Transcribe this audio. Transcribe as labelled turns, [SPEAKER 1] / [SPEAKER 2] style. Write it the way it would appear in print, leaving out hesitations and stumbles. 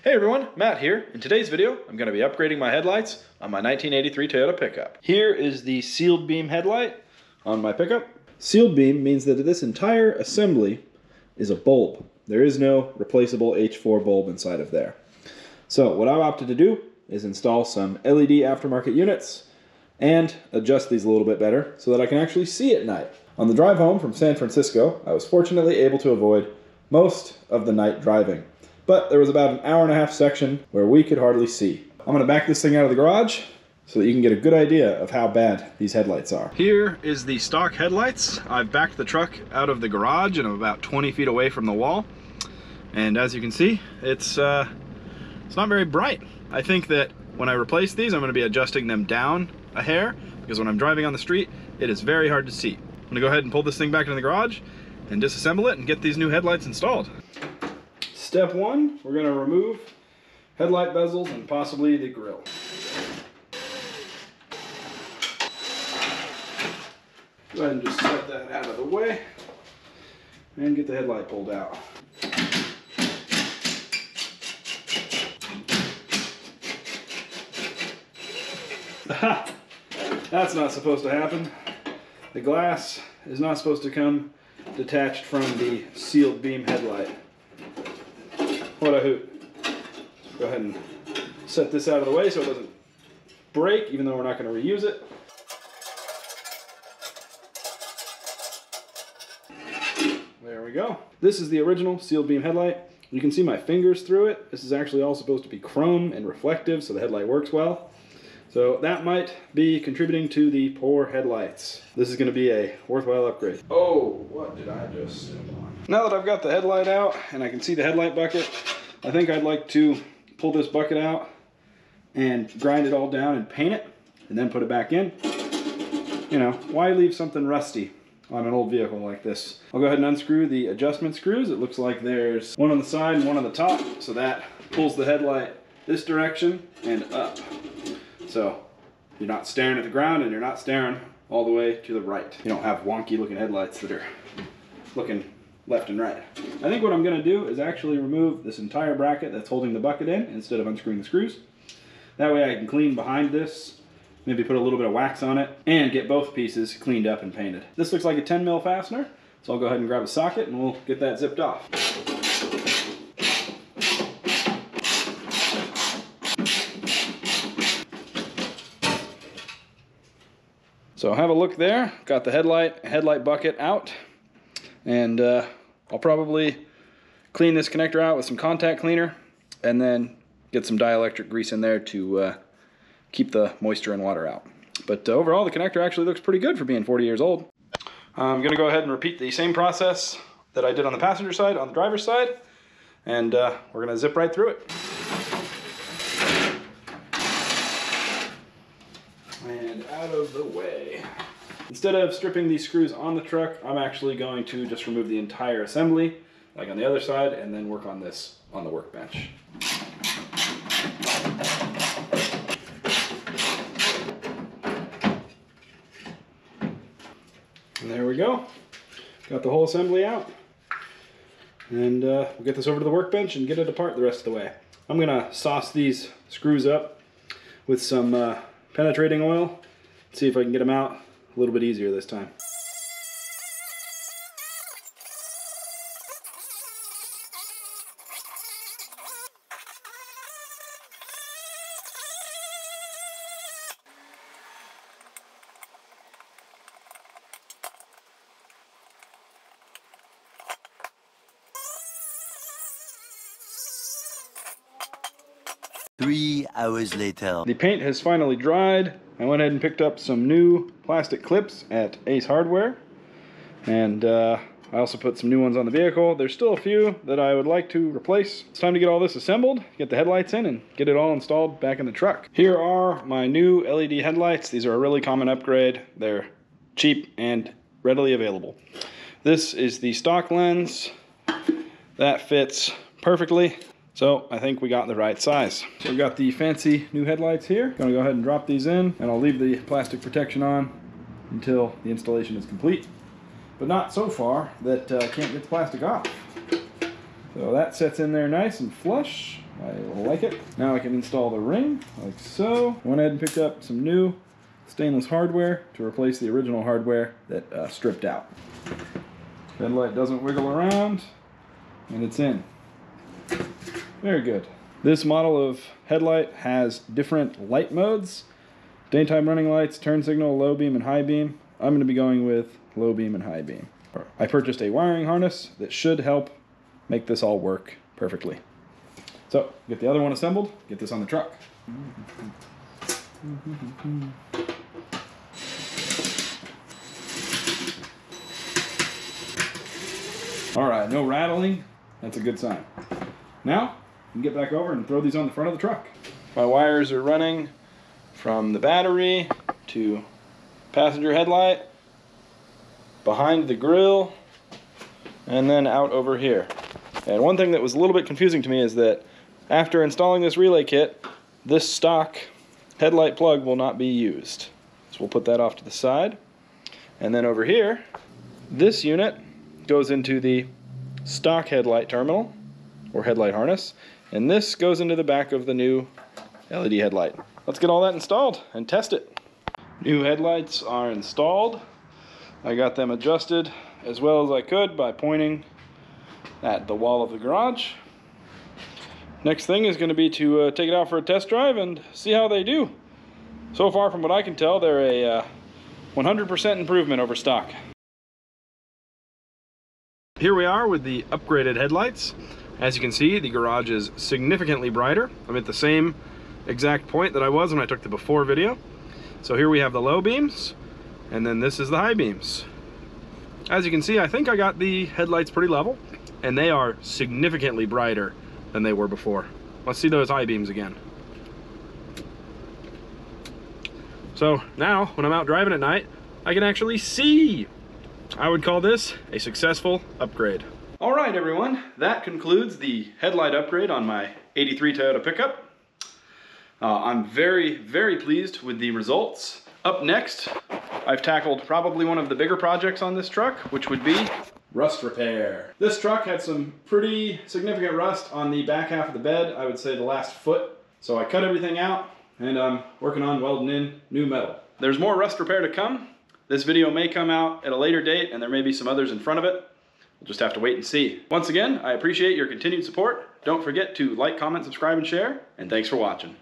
[SPEAKER 1] Hey everyone, Matt here. In today's video, I'm going to be upgrading my headlights on my 1983 Toyota pickup. Here is the sealed beam headlight on my pickup. Sealed beam means that this entire assembly is a bulb. There is no replaceable H4 bulb inside of there. So what I've opted to do is install some LED aftermarket units and adjust these a little bit better so that I can actually see at night. On the drive home from San Francisco, I was fortunately able to avoid most of the night driving. But there was about an hour-and-a-half section where we could hardly see. I'm going to back this thing out of the garage so that you can get a good idea of how bad these headlights are. Here is the stock headlights. I've backed the truck out of the garage and I'm about 20 feet away from the wall. And as you can see, it's not very bright. I think that when I replace these, I'm going to be adjusting them down a hair because when I'm driving on the street, it is very hard to see. I'm going to go ahead and pull this thing back into the garage and disassemble it and get these new headlights installed. Step one, we're going to remove headlight bezels and possibly the grille. Go ahead and just set that out of the way and get the headlight pulled out. Aha! That's not supposed to happen. The glass is not supposed to come detached from the sealed beam headlight. What a hoot. Go ahead and set this out of the way so it doesn't break, even though we're not going to reuse it. There we go. This is the original sealed beam headlight. You can see my fingers through it. This is actually all supposed to be chrome and reflective so the headlight works well. So that might be contributing to the poor headlights. This is going to be a worthwhile upgrade. Oh, what did I just step on? Now that I've got the headlight out and I can see the headlight bucket, I think I'd like to pull this bucket out and grind it all down and paint it and then put it back in. You know, why leave something rusty on an old vehicle like this? I'll go ahead and unscrew the adjustment screws. It looks like there's one on the side and one on the top, so that pulls the headlight this direction and up. So you're not staring at the ground and you're not staring all the way to the right. You don't have wonky looking headlights that are looking left and right. I think what I'm going to do is actually remove this entire bracket that's holding the bucket in instead of unscrewing the screws. That way I can clean behind this, maybe put a little bit of wax on it, and get both pieces cleaned up and painted. This looks like a 10 mil fastener, so I'll go ahead and grab a socket and we'll get that zipped off. So have a look there, got the headlight bucket out, and I'll probably clean this connector out with some contact cleaner and then get some dielectric grease in there to keep the moisture and water out. But overall, the connector actually looks pretty good for being 40 years old. I'm going to go ahead and repeat the same process that I did on the passenger side, on the driver's side, and we're going to zip right through it. And out of the way. Instead of stripping these screws on the truck, I'm actually going to just remove the entire assembly, like on the other side, and then work on this on the workbench. And there we go. Got the whole assembly out. And we'll get this over to the workbench and get it apart the rest of the way. I'm going to sauce these screws up with some penetrating oil. See if I can get them out a little bit easier this time.
[SPEAKER 2] Three hours later.
[SPEAKER 1] The paint has finally dried. I went ahead and picked up some new plastic clips at Ace Hardware, and I also put some new ones on the vehicle. There's still a few that I would like to replace. It's time to get all this assembled, get the headlights in, and get it all installed back in the truck. Here are my new LED headlights. These are a really common upgrade. They're cheap and readily available. This is the stock lens. That fits perfectly. So I think we got the right size. So we've got the fancy new headlights here. Gonna go ahead and drop these in, and I'll leave the plastic protection on until the installation is complete. But not so far that I can't get the plastic off. So that sets in there nice and flush. I like it. Now I can install the ring, like so. I went ahead and picked up some new stainless hardware to replace the original hardware that stripped out. Headlight doesn't wiggle around, and it's in. Very good. This model of headlight has different light modes. Daytime running lights, turn signal, low beam, and high beam. I'm going to be going with low beam and high beam. I purchased a wiring harness that should help make this all work perfectly. So, get the other one assembled, get this on the truck. All right, no rattling. That's a good sign. Now, we can get back over and throw these on the front of the truck. My wires are running from the battery to passenger headlight, behind the grill, and then out over here. And one thing that was a little bit confusing to me is that after installing this relay kit, this stock headlight plug will not be used. So we'll put that off to the side. And then over here, this unit goes into the stock headlight terminal, or headlight harness, and this goes into the back of the new LED headlight. Let's get all that installed and test it. New headlights are installed. I got them adjusted as well as I could by pointing at the wall of the garage. Next thing is going to be to take it out for a test drive and see how they do. So far, from what I can tell, they're a 100% improvement over stock. Here we are with the upgraded headlights. As you can see, the garage is significantly brighter. I'm at the same exact point that I was when I took the before video. So here we have the low beams, and then this is the high beams. As you can see, I think I got the headlights pretty level, and they are significantly brighter than they were before. Let's see those high beams again. So now, when I'm out driving at night, I can actually see. I would call this a successful upgrade. All right, everyone, that concludes the headlight upgrade on my '83 Toyota pickup. I'm very, very pleased with the results. Up next, I've tackled probably one of the bigger projects on this truck, which would be rust repair. This truck had some pretty significant rust on the back half of the bed, I would say the last foot. So I cut everything out, and I'm working on welding in new metal. There's more rust repair to come. This video may come out at a later date, and there may be some others in front of it. We'll just have to wait and see. Once again, I appreciate your continued support. Don't forget to like, comment, subscribe, and share, and thanks for watching.